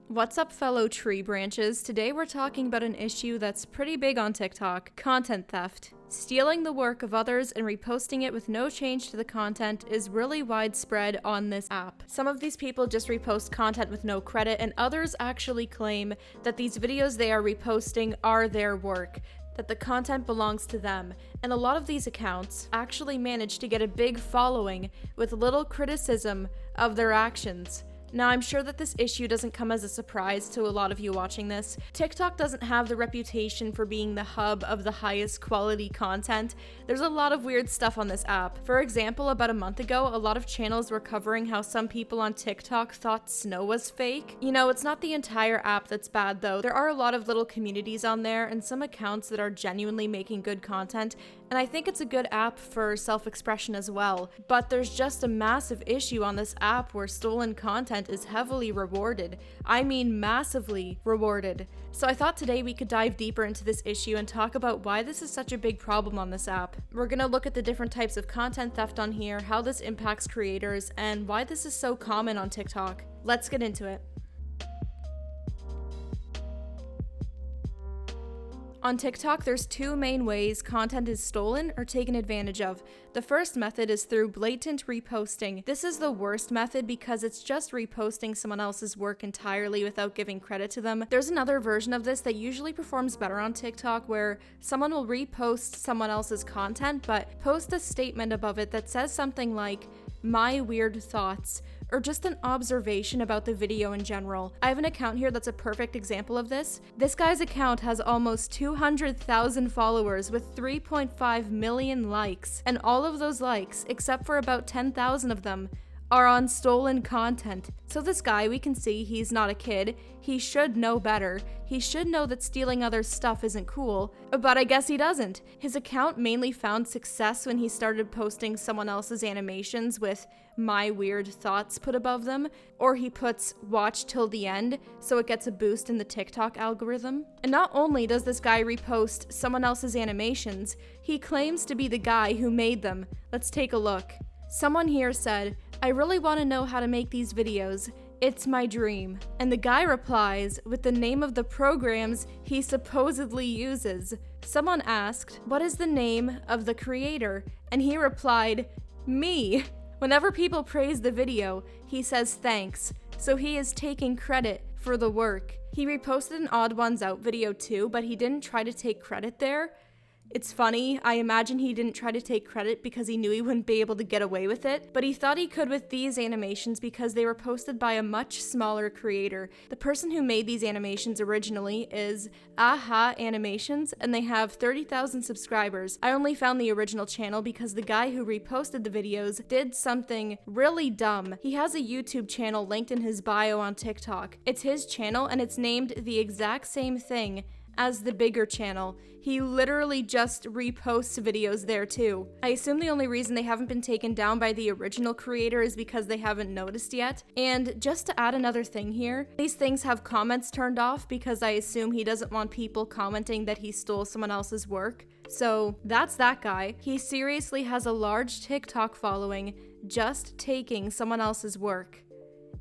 What's up, fellow tree branches? Today we're talking about an issue that's pretty big on TikTok: content theft. Stealing the work of others and reposting it with no change to the content is really widespread on this app. Some of these people just repost content with no credit, and others actually claim that these videos they are reposting are their work, that the content belongs to them, and a lot of these accounts actually manage to get a big following with little criticism of their actions. Now, I'm sure that this issue doesn't come as a surprise to a lot of you watching this. TikTok doesn't have the reputation for being the hub of the highest quality content. There's a lot of weird stuff on this app. For example, about a month ago, a lot of channels were covering how some people on TikTok thought snow was fake. You know, it's not the entire app that's bad though. There are a lot of little communities on there and some accounts that are genuinely making good content, and I think it's a good app for self-expression as well. But there's just a massive issue on this app where stolen content is heavily rewarded. I mean massively rewarded. So I thought today we could dive deeper into this issue and talk about why this is such a big problem on this app. We're gonna look at the different types of content theft on here, how this impacts creators, and why this is so common on TikTok. Let's get into it. On TikTok, there's two main ways content is stolen or taken advantage of. The first method is through blatant reposting. This is the worst method because it's just reposting someone else's work entirely without giving credit to them. There's another version of this that usually performs better on TikTok where someone will repost someone else's content but post a statement above it that says something like, "My weird thoughts," or just an observation about the video in general. I have an account here that's a perfect example of this. This guy's account has almost 200,000 followers with 3.5 million likes, and all of those likes, except for about 10,000 of them, are on stolen content. So this guy, we can see he's not a kid. He should know better. He should know that stealing others' stuff isn't cool, but I guess he doesn't. His account mainly found success when he started posting someone else's animations with "my weird thoughts" put above them, or he puts "watch till the end" so it gets a boost in the TikTok algorithm. And not only does this guy repost someone else's animations, he claims to be the guy who made them. Let's take a look. Someone here said, "I really want to know how to make these videos. It's my dream." And the guy replies with the name of the programs he supposedly uses. Someone asked, "What is the name of the creator?" And he replied, "Me." Whenever people praise the video, he says thanks, so he is taking credit for the work. He reposted an Odd Ones Out video too, but he didn't try to take credit there. It's funny, I imagine he didn't try to take credit because he knew he wouldn't be able to get away with it, but he thought he could with these animations because they were posted by a much smaller creator. The person who made these animations originally is Aha Animations, and they have 30,000 subscribers. I only found the original channel because the guy who reposted the videos did something really dumb. He has a YouTube channel linked in his bio on TikTok. It's his channel and it's named the exact same thing as the bigger channel. He literally just reposts videos there too. I assume the only reason they haven't been taken down by the original creator is because they haven't noticed yet. And just to add another thing here, these things have comments turned off because I assume he doesn't want people commenting that he stole someone else's work. So that's that guy. He seriously has a large TikTok following just taking someone else's work.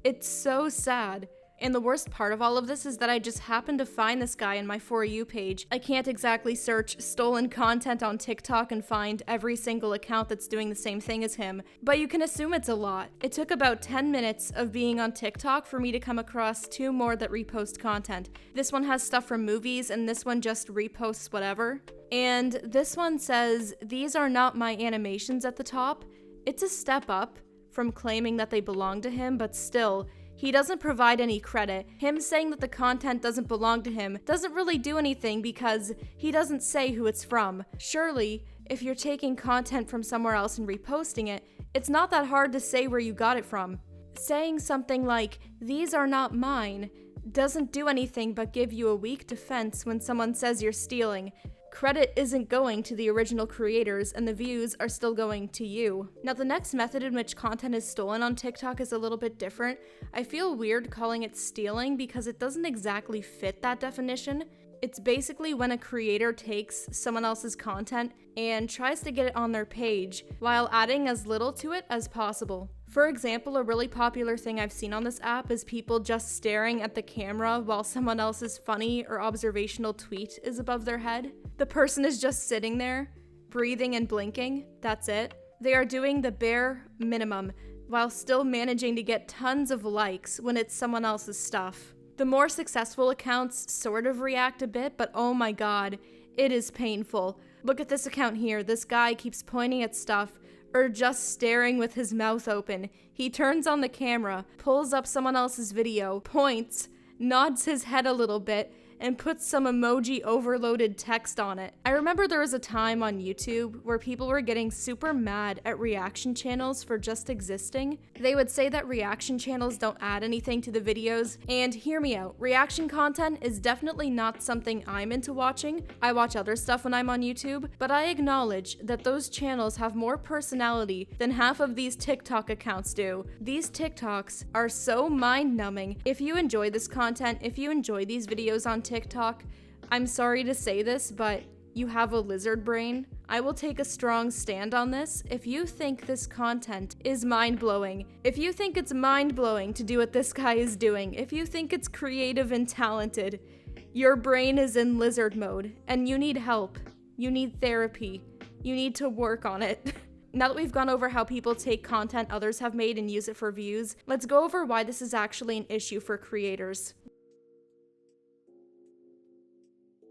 It's so sad. And the worst part of all of this is that I just happened to find this guy in my For You page. I can't exactly search stolen content on TikTok and find every single account that's doing the same thing as him, but you can assume it's a lot. It took about 10 minutes of being on TikTok for me to come across two more that repost content. This one has stuff from movies and this one just reposts whatever. And this one says, "These are not my animations" at the top. It's a step up from claiming that they belong to him, but still, he doesn't provide any credit. Him saying that the content doesn't belong to him doesn't really do anything because he doesn't say who it's from. Surely, if you're taking content from somewhere else and reposting it, it's not that hard to say where you got it from. Saying something like, "These are not mine," doesn't do anything but give you a weak defense when someone says you're stealing. Credit isn't going to the original creators and the views are still going to you. Now, the next method in which content is stolen on TikTok is a little bit different. I feel weird calling it stealing because it doesn't exactly fit that definition. It's basically when a creator takes someone else's content and tries to get it on their page while adding as little to it as possible. For example, a really popular thing I've seen on this app is people just staring at the camera while someone else's funny or observational tweet is above their head. The person is just sitting there, breathing and blinking. That's it. They are doing the bare minimum while still managing to get tons of likes when it's someone else's stuff. The more successful accounts sort of react a bit, but oh my god, it is painful. Look at this account here. This guy keeps pointing at stuff or just staring with his mouth open. He turns on the camera, pulls up someone else's video, points, nods his head a little bit, and puts some emoji overloaded text on it. I remember there was a time on YouTube where people were getting super mad at reaction channels for just existing. They would say that reaction channels don't add anything to the videos, and hear me out, reaction content is definitely not something I'm into watching. I watch other stuff when I'm on YouTube, but I acknowledge that those channels have more personality than half of these TikTok accounts do. These TikToks are so mind-numbing. If you enjoy this content, if you enjoy these videos on TikTok, I'm sorry to say this, but you have a lizard brain. I will take a strong stand on this. If you think this content is mind-blowing, if you think it's mind-blowing to do what this guy is doing, if you think it's creative and talented, your brain is in lizard mode and you need help. You need therapy. You need to work on it. Now that we've gone over how people take content others have made and use it for views, let's go over why this is actually an issue for creators.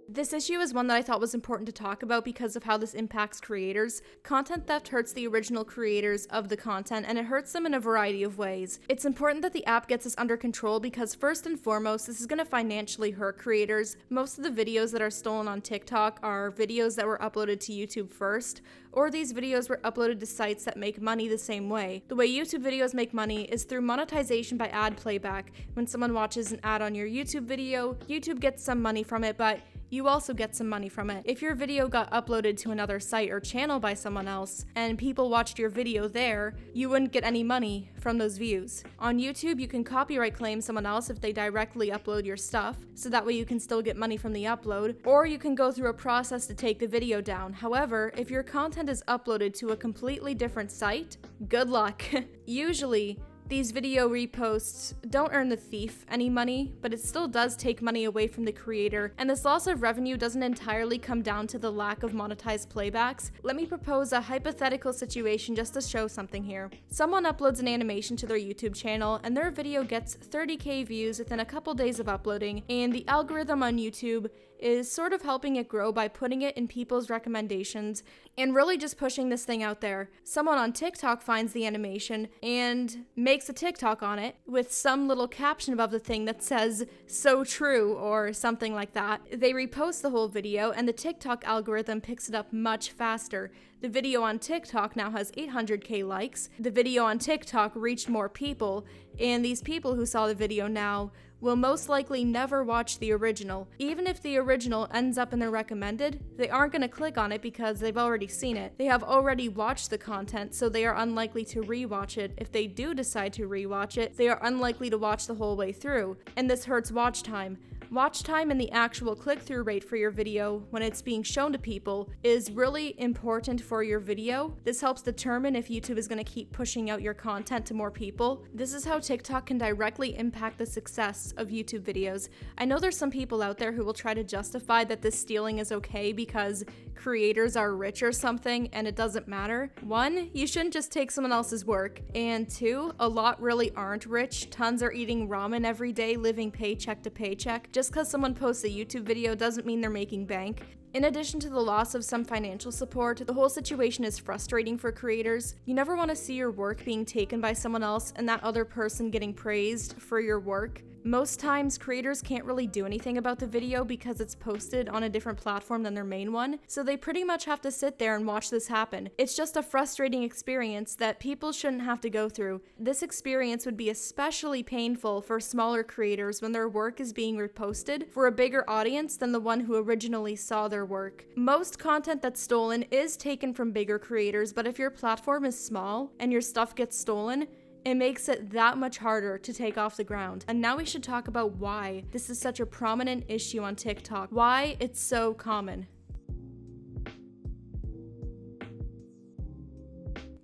This issue is one that I thought was important to talk about because of how this impacts creators. Content theft hurts the original creators of the content, and it hurts them in a variety of ways. It's important that the app gets this under control because first and foremost, this is going to financially hurt creators. Most of the videos that are stolen on TikTok are videos that were uploaded to YouTube first, or these videos were uploaded to sites that make money the same way. The way YouTube videos make money is through monetization by ad playback. When someone watches an ad on your YouTube video, YouTube gets some money from it, but you also get some money from it. If your video got uploaded to another site or channel by someone else, and people watched your video there, you wouldn't get any money from those views. On YouTube, you can copyright claim someone else if they directly upload your stuff, so that way you can still get money from the upload, or you can go through a process to take the video down. However, if your content is uploaded to a completely different site, good luck. Usually, these video reposts don't earn the thief any money, but it still does take money away from the creator, and this loss of revenue doesn't entirely come down to the lack of monetized playbacks. Let me propose a hypothetical situation just to show something here. Someone uploads an animation to their YouTube channel, and their video gets 30k views within a couple days of uploading, and the algorithm on YouTube is sort of helping it grow by putting it in people's recommendations and really just pushing this thing out there. Someone on TikTok finds the animation and makes a TikTok on it with some little caption above the thing that says "so true" or something like that. They repost the whole video and the TikTok algorithm picks it up much faster. The video on TikTok now has 800k likes. The video on TikTok reached more people, and these people who saw the video now will most likely never watch the original. Even if the original ends up in their recommended, they aren't going to click on it because they've already seen it. They have already watched the content, so they are unlikely to rewatch it. If they do decide to rewatch it, they are unlikely to watch the whole way through, and this hurts watch time. Watch time and the actual click-through rate for your video when it's being shown to people is really important for your video. This helps determine if YouTube is going to keep pushing out your content to more people. This is how TikTok can directly impact the success of YouTube videos. I know there's some people out there who will try to justify that this stealing is okay because creators are rich or something and it doesn't matter. One, you shouldn't just take someone else's work. And two, a lot really aren't rich. Tons are eating ramen every day, living paycheck to paycheck. Just because someone posts a YouTube video doesn't mean they're making bank. In addition to the loss of some financial support, the whole situation is frustrating for creators. You never want to see your work being taken by someone else and that other person getting praised for your work. Most times, creators can't really do anything about the video because it's posted on a different platform than their main one, so they pretty much have to sit there and watch this happen. It's just a frustrating experience that people shouldn't have to go through. This experience would be especially painful for smaller creators when their work is being reposted for a bigger audience than the one who originally saw their work. Most content that's stolen is taken from bigger creators, but if your platform is small and your stuff gets stolen, It makes it that much harder to take off the ground. And now we should talk about why this is such a prominent issue on TikTok, why it's so common.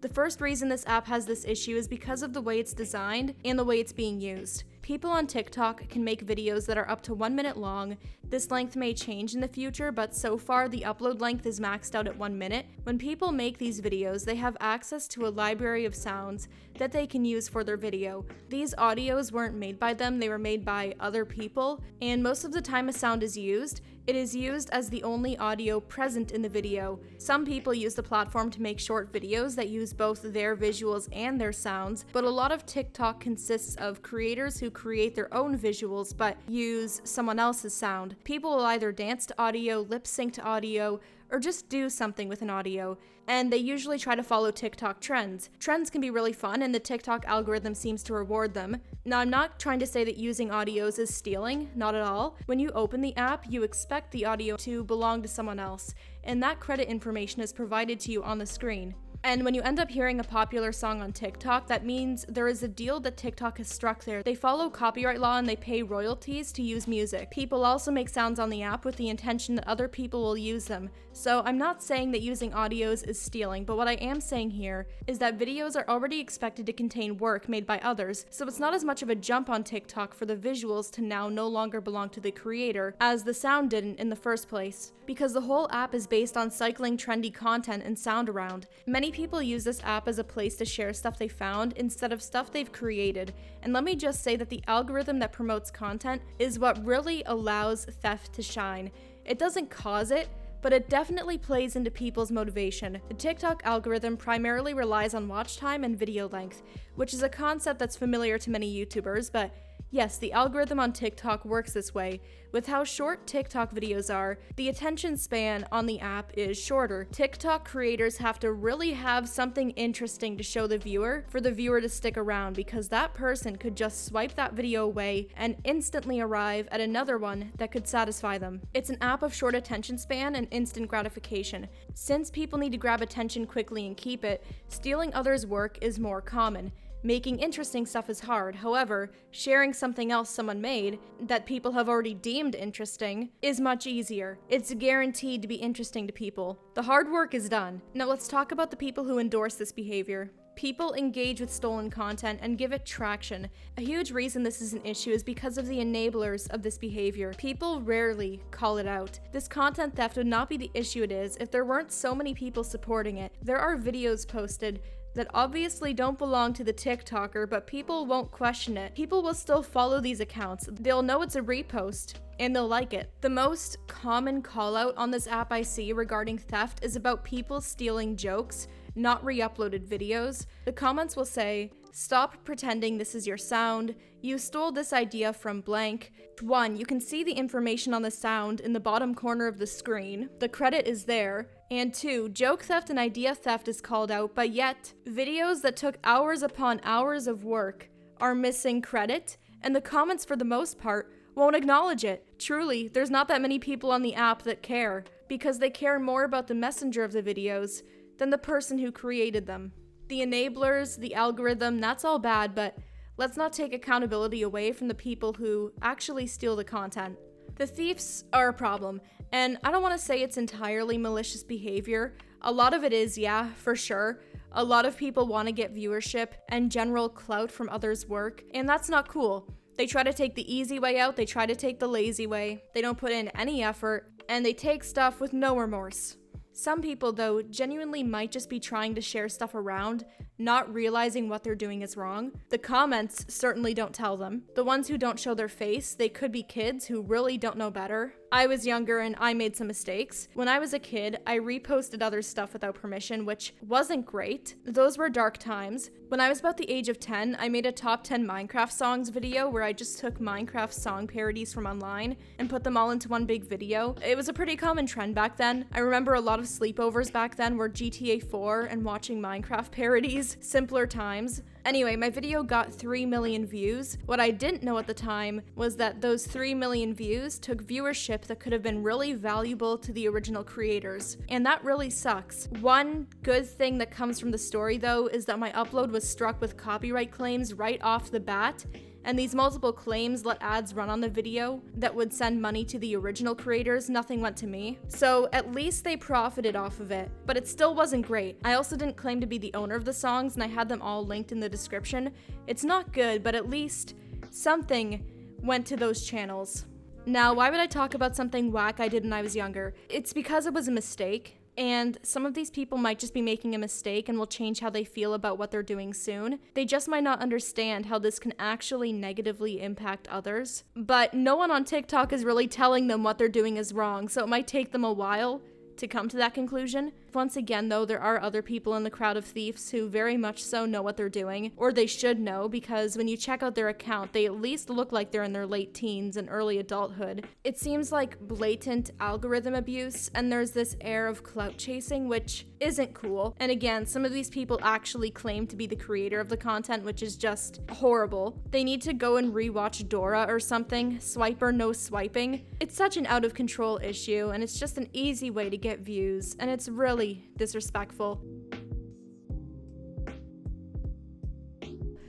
The first reason this app has this issue is because of the way it's designed and the way it's being used. People on TikTok can make videos that are up to 1 minute long. This length may change in the future, but so far the upload length is maxed out at 1 minute. When people make these videos, they have access to a library of sounds that they can use for their video. These audios weren't made by them, they were made by other people, and most of the time a sound is used, it is used as the only audio present in the video. Some people use the platform to make short videos that use both their visuals and their sounds, but a lot of TikTok consists of creators who create their own visuals but use someone else's sound. People will either dance to audio, lip sync to audio, or just do something with an audio, and they usually try to follow TikTok trends. Trends can be really fun, and the TikTok algorithm seems to reward them. Now, I'm not trying to say that using audios is stealing, not at all. When you open the app, you expect the audio to belong to someone else, and that credit information is provided to you on the screen. And when you end up hearing a popular song on TikTok, that means there is a deal that TikTok has struck there. They follow copyright law and they pay royalties to use music. People also make sounds on the app with the intention that other people will use them. So I'm not saying that using audios is stealing, but what I am saying here is that videos are already expected to contain work made by others, so it's not as much of a jump on TikTok for the visuals to now no longer belong to the creator as the sound didn't in the first place. Because the whole app is based on cycling trendy content and sound around. Many people use this app as a place to share stuff they found instead of stuff they've created. And let me just say that the algorithm that promotes content is what really allows theft to shine. It doesn't cause it, but it definitely plays into people's motivation. The TikTok algorithm primarily relies on watch time and video length, which is a concept that's familiar to many YouTubers, but yes, the algorithm on TikTok works this way. With how short TikTok videos are, the attention span on the app is shorter. TikTok creators have to really have something interesting to show the viewer for the viewer to stick around, because that person could just swipe that video away and instantly arrive at another one that could satisfy them. It's an app of short attention span and instant gratification. Since people need to grab attention quickly and keep it, stealing others' work is more common. Making interesting stuff is hard. However, sharing something else someone made that people have already deemed interesting is much easier. It's guaranteed to be interesting to people. The hard work is done. Now let's talk about the people who endorse this behavior. People engage with stolen content and give it traction. A huge reason this is an issue is because of the enablers of this behavior. People rarely call it out. This content theft would not be the issue it is if there weren't so many people supporting it. There are videos posted that obviously don't belong to the TikToker, but people won't question it. People will still follow these accounts. They'll know it's a repost, and they'll like it. The most common call out on this app I see regarding theft is about people stealing jokes, not re-uploaded videos. The comments will say, "Stop pretending this is your sound. You stole this idea from blank." 1. You can see the information on the sound in the bottom corner of the screen. The credit is there. And 2. Joke theft and idea theft is called out, but yet, videos that took hours upon hours of work are missing credit, and the comments for the most part won't acknowledge it. Truly, there's not that many people on the app that care, because they care more about the messenger of the videos than the person who created them. The enablers, the algorithm, that's all bad, but let's not take accountability away from the people who actually steal the content. The thieves are a problem, and I don't want to say it's entirely malicious behavior. A lot of it is, yeah, for sure. A lot of people want to get viewership and general clout from others' work, and that's not cool. They try to take the easy way out, they try to take the lazy way, they don't put in any effort, and they take stuff with no remorse. Some people, though, genuinely might just be trying to share stuff around, not realizing what they're doing is wrong. The comments certainly don't tell them. The ones who don't show their face, they could be kids who really don't know better. I was younger and I made some mistakes. When I was a kid, I reposted other stuff without permission, which wasn't great. Those were dark times. When I was about the age of 10, I made a top 10 Minecraft songs video where I just took Minecraft song parodies from online and put them all into one big video. It was a pretty common trend back then. I remember a lot of sleepovers back then were GTA 4 and watching Minecraft parodies. these simpler times. Anyway, my video got 3 million views. What I didn't know at the time was that those 3 million views took viewership that could have been really valuable to the original creators. And that really sucks. One good thing that comes from the story though is that my upload was struck with copyright claims right off the bat. And these multiple claims let ads run on the video that would send money to the original creators. Nothing went to me. So at least they profited off of it, but it still wasn't great. I also didn't claim to be the owner of the songs, and I had them all linked in the description. It's not good, but at least something went to those channels. Now, why would I talk about something whack I did when I was younger? It's because it was a mistake. And some of these people might just be making a mistake and will change how they feel about what they're doing soon. They just might not understand how this can actually negatively impact others. But no one on TikTok is really telling them what they're doing is wrong, so it might take them a while to come to that conclusion. Once again, though, there are other people in the crowd of thieves who very much so know what they're doing, or they should know, because when you check out their account, they at least look like they're in their late teens and early adulthood. It seems like blatant algorithm abuse, and there's this air of clout chasing, which isn't cool. And again, some of these people actually claim to be the creator of the content, which is just horrible. They need to go and rewatch Dora or something. Swiper, no swiping. It's such an out of control issue, and it's just an easy way to get views, and it's really disrespectful.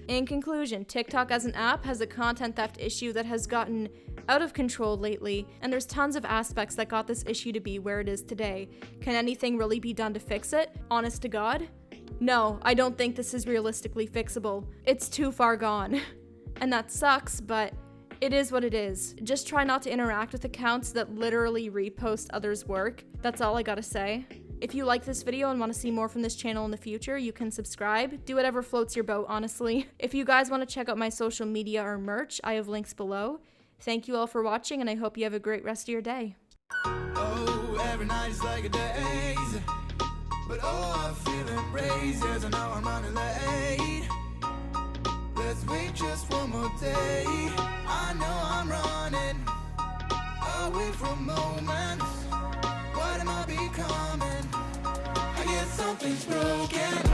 In conclusion, TikTok as an app has a content theft issue that has gotten out of control lately, and there's tons of aspects that got this issue to be where it is today. Can anything really be done to fix it? Honest to God? No, I don't think this is realistically fixable. It's too far gone. And that sucks, but it is what it is. Just try not to interact with accounts that literally repost others' work. That's all I gotta say. If you like this video and want to see more from this channel in the future, you can subscribe. Do whatever floats your boat, honestly. If you guys want to check out my social media or merch, I have links below. Thank you all for watching, and I hope you have a great rest of your day. Oh, every night is like a daze, but oh, I feel embraced, yes, I know I'm running late. Let's wait just one more day. I know I'm running away from moments. What am I becoming? I guess something's broken.